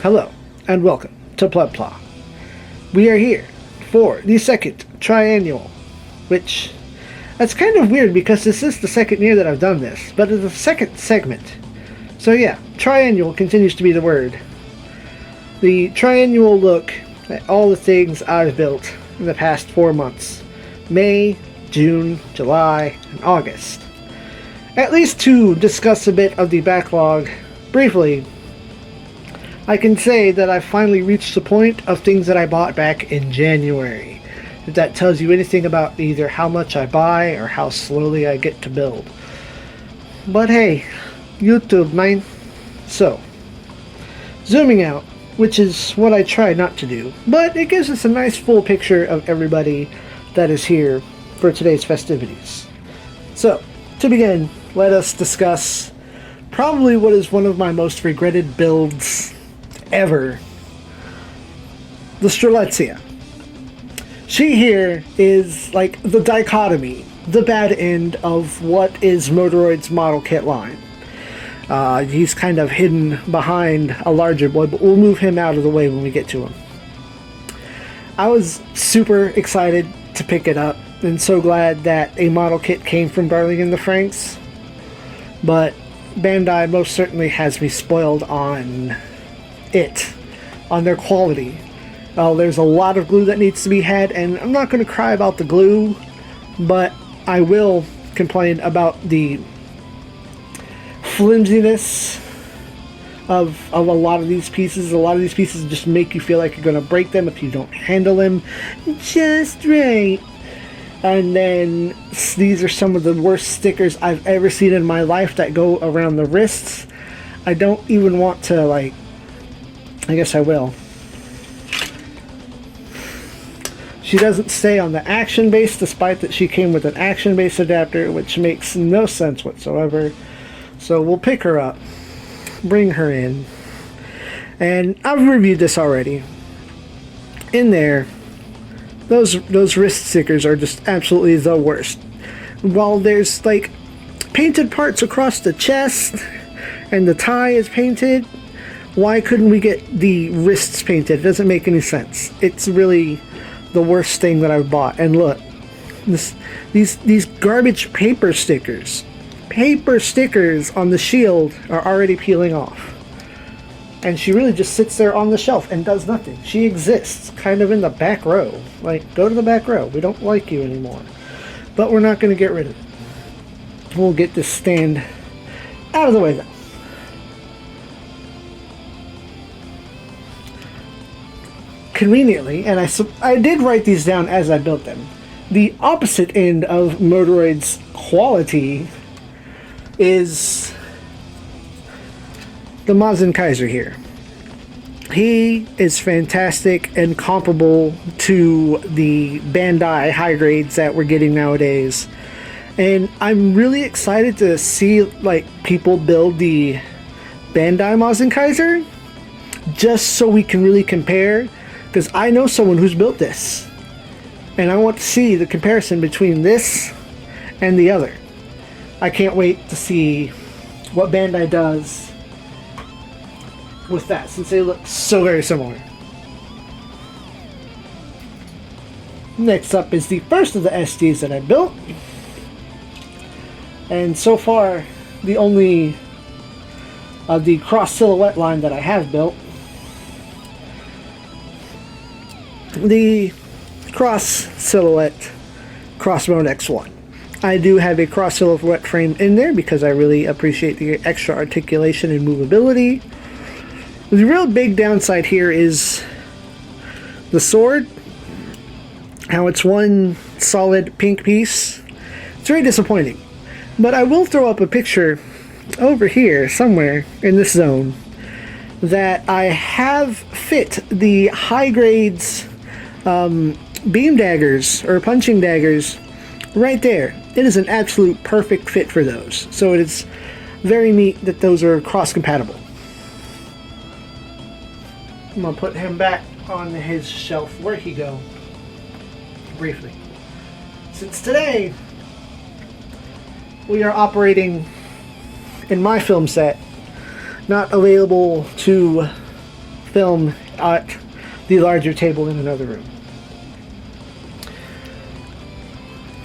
Hello, and welcome to PlebplaReviews. We are here for the second triannual, which, that's kind of weird because this is the second year that I've done this, but it's the second segment. So yeah, triannual continues to be the word. The triannual look at all the things I've built in the past 4 months. May, June, July, and August. At least to discuss a bit of the backlog briefly, I can say that I've finally reached the point of things that I bought back in January. If that tells you anything about either how much I buy or how slowly I get to build. But hey, YouTube, man. So, zooming out, which is what I try not to do, but it gives us a nice full picture of everybody that is here for today's festivities. So, to begin, let us discuss probably what is one of my most regretted builds ever, the Strelitzia. She here is like the dichotomy, the bad end of what is Motoroid's model kit line. He's kind of hidden behind a larger boy, but we'll move him out of the way when we get to him. I was super excited to pick it up and so glad that a model kit came from Darling in the Franxx, but Bandai most certainly has me spoiled on their quality. There's a lot of glue that needs to be had, and I'm not going to cry about the glue, but I will complain about the flimsiness of a lot of these pieces. A lot of these pieces just make you feel like you're going to break them if you don't handle them just right. And then these are some of the worst stickers I've ever seen in my life that go around the wrists. I don't even want to, like, I guess I will. She doesn't stay on the action base, despite that she came with an action base adapter, which makes no sense whatsoever. So we'll pick her up, bring her in, and I've reviewed this already. In there, those wrist stickers are just absolutely the worst. While there's like painted parts across the chest, and the tie is painted, why couldn't we get the wrists painted? It doesn't make any sense. It's really the worst thing that I've bought. And look, these garbage paper stickers on the shield are already peeling off. And she really just sits there on the shelf and does nothing. She exists kind of in the back row. Like, go to the back row. We don't like you anymore. But we're not going to get rid of it. We'll get this stand out of the way though. Conveniently, and I did write these down as I built them, the opposite end of Motoroid's quality is the Mazen Kaiser here. He is fantastic and comparable to the Bandai high grades that we're getting nowadays. And I'm really excited to see like people build the Bandai Mazen Kaiser just so we can really compare. Because I know someone who's built this, and I want to see the comparison between this and the other. I can't wait to see what Bandai does with that, since they look so very similar. Next up is the first of the SDs that I built, and so far the only of the cross silhouette line that I have built. The cross silhouette Crossbone X1. I do have a cross silhouette frame in there because I really appreciate the extra articulation and movability. The real big downside here is the sword. How it's one solid pink piece. It's very disappointing. But I will throw up a picture over here somewhere in this zone that I have fit the high grades beam daggers or punching daggers right there. It is an absolute perfect fit for those. So it is very neat that those are cross compatible. I'm gonna put him back on his shelf. Where'd he go? Briefly. Since today we are operating in my film set, not available to film at the larger table in another room.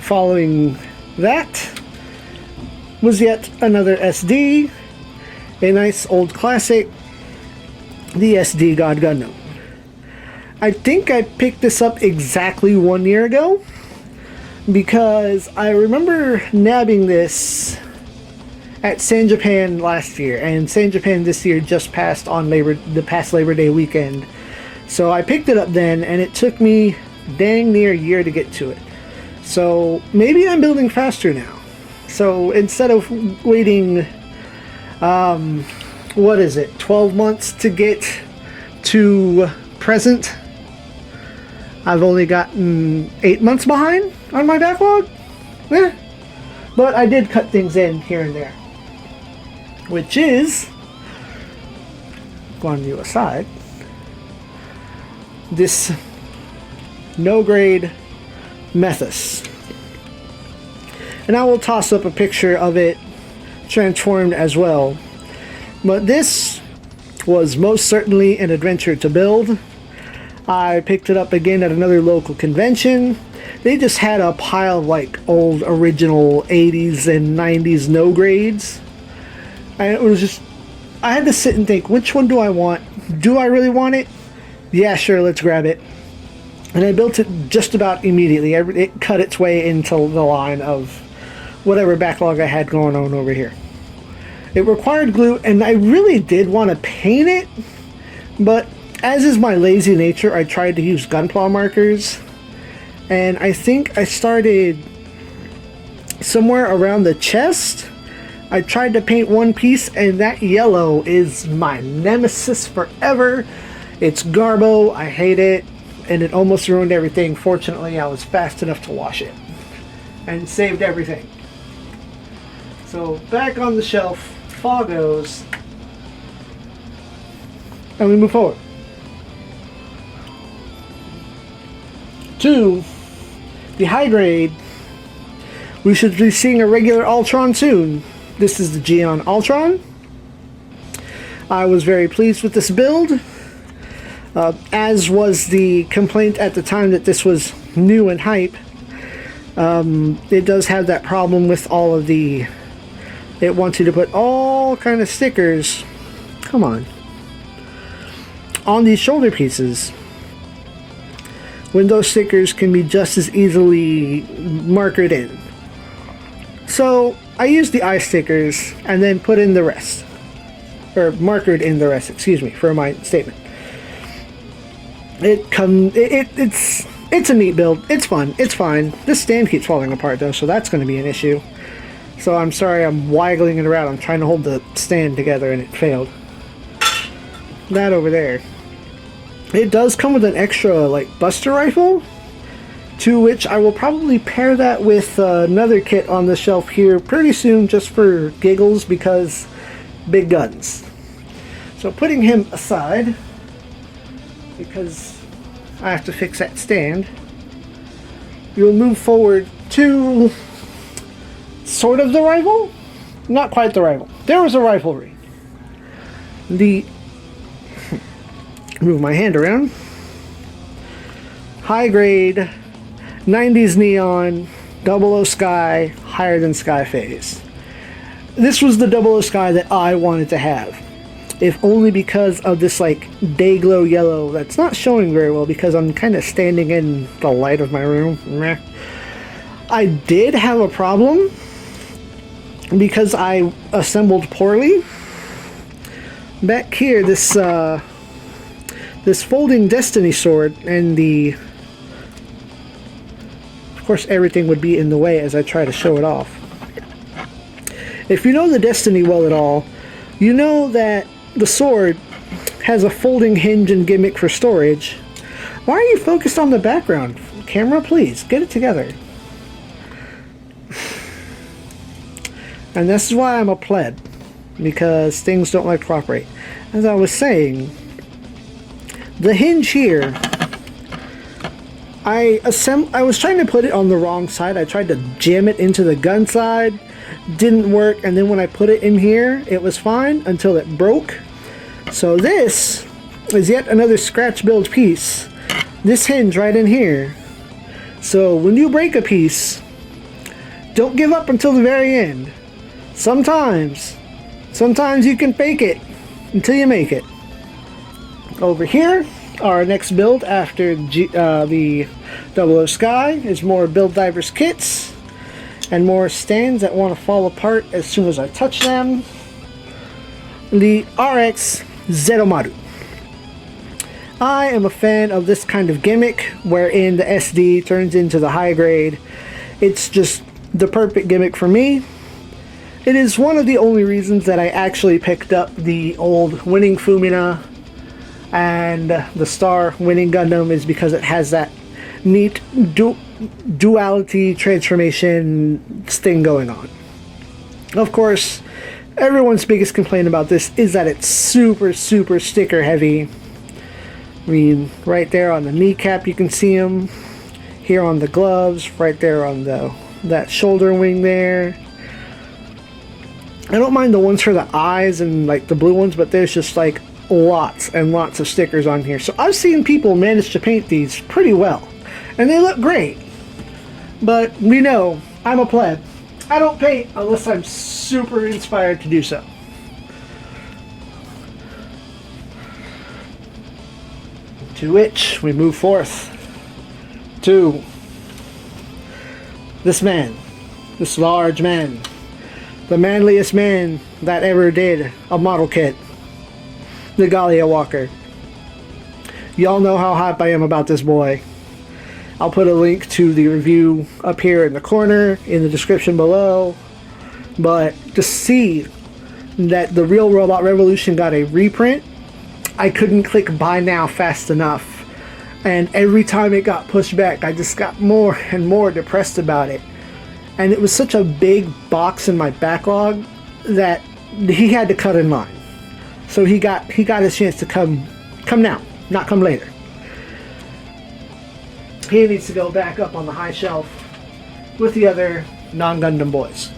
Following that was yet another SD, a nice old classic, the SD God Gundam. I think I picked this up exactly 1 year ago, because I remember nabbing this at San Japan last year, and San Japan this year just passed on the past Labor Day weekend. So I picked it up then, and it took me dang near a year to get to it. So maybe I'm building faster now. So instead of waiting, 12 months to get to present, I've only gotten 8 months behind on my backlog. But I did cut things in here and there, which is, going to aside, this no-grade Methus. And I will toss up a picture of it transformed as well. But this was most certainly an adventure to build. I picked it up again at another local convention. They just had a pile of like old original 80s and 90s no grades. And it was just, I had to sit and think, which one do I want? Do I really want it? Yeah, sure, let's grab it. And I built it just about immediately. It cut its way into the line of whatever backlog I had going on over here. It required glue, and I really did want to paint it, but as is my lazy nature, I tried to use gunpla markers, and I think I started somewhere around the chest. I tried to paint one piece, and that yellow is my nemesis forever. It's garbo, I hate it, and it almost ruined everything. Fortunately, I was fast enough to wash it and saved everything. So back on the shelf, fall goes, and we move forward to the high grade. We should be seeing a regular Ultron soon. This is the ZEON Ultron. I was very pleased with this build, as was the complaint at the time that this was new and hype. It does have that problem with all of the, it wants you to put all kind of stickers, come on these shoulder pieces, when those stickers can be just as easily markered in. So I used the eye stickers and then put in the rest, or markered in the rest, excuse me, for my statement. It's a neat build. It's fun. It's fine. This stand keeps falling apart though, so that's going to be an issue. So I'm sorry I'm waggling it around. I'm trying to hold the stand together and it failed. That over there. It does come with an extra like buster rifle, to which I will probably pair that with another kit on the shelf here pretty soon, just for giggles, because big guns. So putting him aside, because I have to fix that stand, we'll move forward to sort of the rival? Not quite the rival. There was a rivalry. Move my hand around. High grade 90s neon 00 Sky, higher than Sky phase. This was the 00 Sky that I wanted to have, if only because of this like day glow yellow that's not showing very well because I'm kind of standing in the light of my room. Meh. I did have a problem because I assembled poorly. Back here, this folding Destiny sword, and of course everything would be in the way as I try to show it off. If you know the Destiny well at all, you know that the sword has a folding hinge and gimmick for storage. Why are you focused on the background? Camera, please, get it together. And this is why I'm a pleb, because things don't like to cooperate. As I was saying, the hinge here, I was trying to put it on the wrong side. I tried to jam it into the gun side, didn't work, and then when I put it in here, it was fine until it broke. So this is yet another scratch build piece. This hinge right in here. So when you break a piece, don't give up until the very end. Sometimes you can fake it until you make it. Over here, our next build after the 00 Sky is more Build Divers kits and more stands that want to fall apart as soon as I touch them. The RX Zeromaru. I am a fan of this kind of gimmick wherein the SD turns into the high grade. It's just the perfect gimmick for me. It is one of the only reasons that I actually picked up the old winning Fumina and the Star winning Gundam, is because it has that neat duality transformation thing going on. Of course, everyone's biggest complaint about this is that it's super sticker heavy. I mean, right there on the kneecap you can see them. Here on the gloves, right there on that shoulder wing there. I don't mind the ones for the eyes and like the blue ones, but there's just like lots and lots of stickers on here. So I've seen people manage to paint these pretty well, and they look great. But we know I'm a pleb. I don't paint unless I'm super inspired to do so. To which we move forth to this man, this large man, the manliest man that ever did a model kit, the Gallia Walker. Y'all know how hype I am about this boy. I'll put a link to the review up here in the corner in the description below. But to see that the Real Robot Revolution got a reprint, I couldn't click buy now fast enough, and every time it got pushed back I just got more and more depressed about it. And it was such a big box in my backlog that he had to cut in line. So he got his chance to come now, not come later. He needs to go back up on the high shelf with the other non-Gundam boys.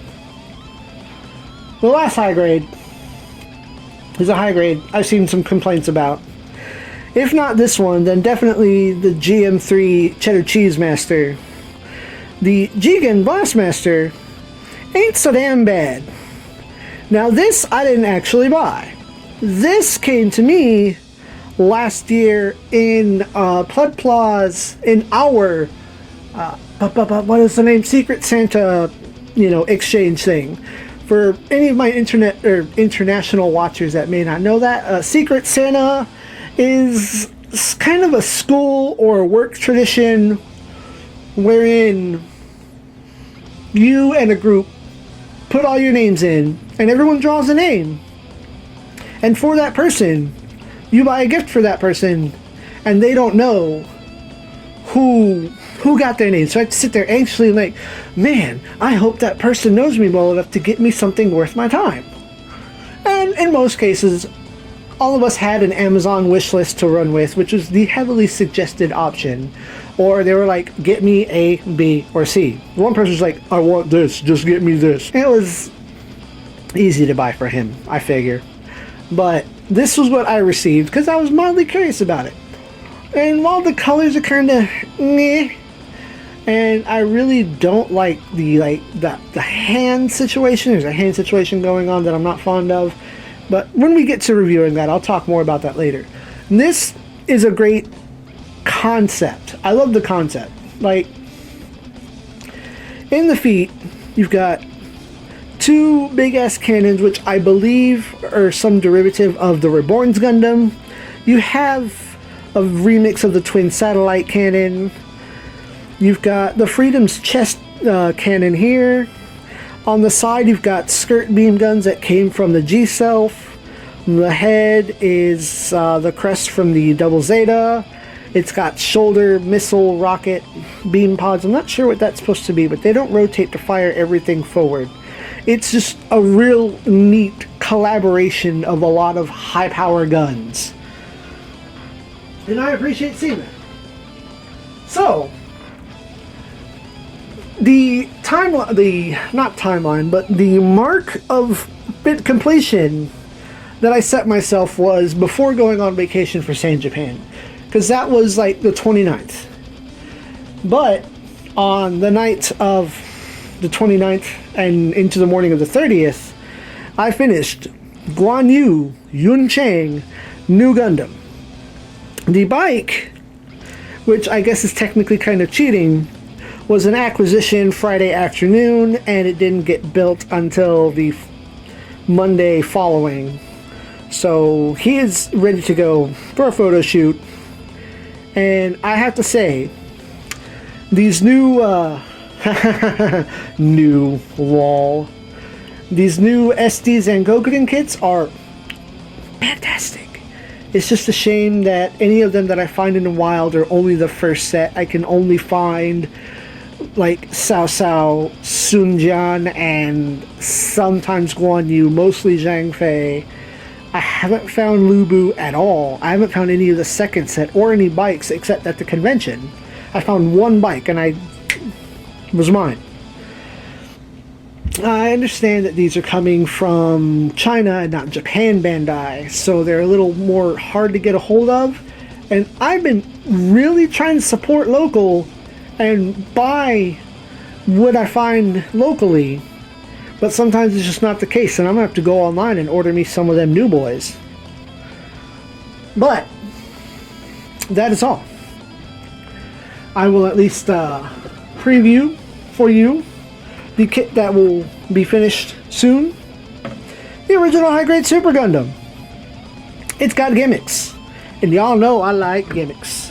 The last high grade is a high grade I've seen some complaints about. If not this one, then definitely the GM3 Cheddar Cheese Master. The Jigen Blastmaster ain't so damn bad. Now this I didn't actually buy. This came to me last year in PlebplaReviews, in our what is the name, Secret Santa, exchange thing. For any of my internet or international watchers that may not know that, Secret Santa is kind of a school or work tradition wherein you and a group put all your names in and everyone draws a name, and for that person you buy a gift for that person, and they don't know who got their name. So I sit there anxiously like, man, I hope that person knows me well enough to get me something worth my time. And in most cases, all of us had an Amazon wish list to run with, which was the heavily suggested option. Or they were like, get me A, B, or C. One person was like, I want this, just get me this. It was easy to buy for him, I figure. But this was what I received because I was mildly curious about it. And while the colors are kind of meh, and I really don't like the hand situation. There's a hand situation going on that I'm not fond of. But when we get to reviewing that, I'll talk more about that later. And this is a great concept. I love the concept. Like, in the feet, you've got two big-ass cannons, which I believe are some derivative of the Reborn's Gundam. You have a remix of the Twin Satellite cannon. You've got the Freedom's chest cannon here. On the side, you've got skirt beam guns that came from the G-Self. The head is the crest from the Double Zeta. It's got shoulder missile rocket beam pods. I'm not sure what that's supposed to be, but they don't rotate to fire everything forward. It's just a real neat collaboration of a lot of high-power guns. And I appreciate seeing that. So, the mark of bit completion that I set myself was before going on vacation for SIEG Japan, because that was like the 29th. But on the night of the 29th and into the morning of the 30th, I finished Guan Yu Yun Chang New Gundam. The bike, which I guess is technically kind of cheating, was an acquisition Friday afternoon, and it didn't get built until the Monday following. So he is ready to go for a photo shoot, and I have to say, these new new wall, these new SDs and Gokugen kits are fantastic. It's just a shame that any of them that I find in the wild are only the first set. I can only find like Cao Cao, Sunjian, and sometimes Guan Yu, mostly Zhang Fei. I haven't found Lubu at all. I haven't found any of the second set or any bikes except at the convention. I found one bike and it was mine. I understand that these are coming from China and not Japan Bandai, so they're a little more hard to get a hold of. And I've been really trying to support local and buy what I find locally, but sometimes it's just not the case, and I'm gonna have to go online and order me some of them new boys. But that is all. I will at least preview for you the kit that will be finished soon. The original High Grade Super Gundam. It's got gimmicks, and y'all know I like gimmicks.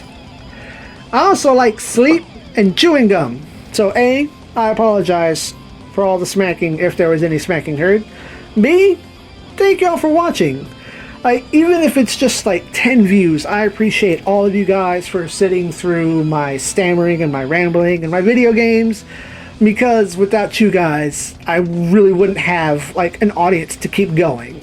I also like sleep and chewing gum. So A, I apologize for all the smacking, if there was any smacking heard. B, thank y'all for watching. Even if it's just like 10 views, I appreciate all of you guys for sitting through my stammering and my rambling and my video games, because without you guys, I really wouldn't have like an audience to keep going.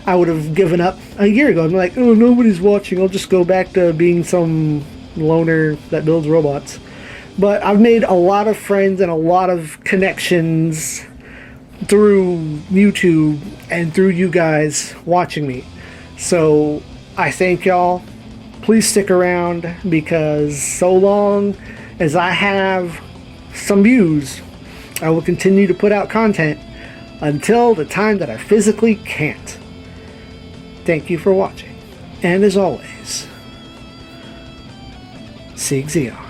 I would have given up a year ago. I'm like, oh, nobody's watching, I'll just go back to being some loner that builds robots. But I've made a lot of friends and a lot of connections through YouTube and through you guys watching me. So I thank y'all. Please stick around, because so long as I have some views, I will continue to put out content until the time that I physically can't. Thank you for watching. And as always, SIEG ZEON.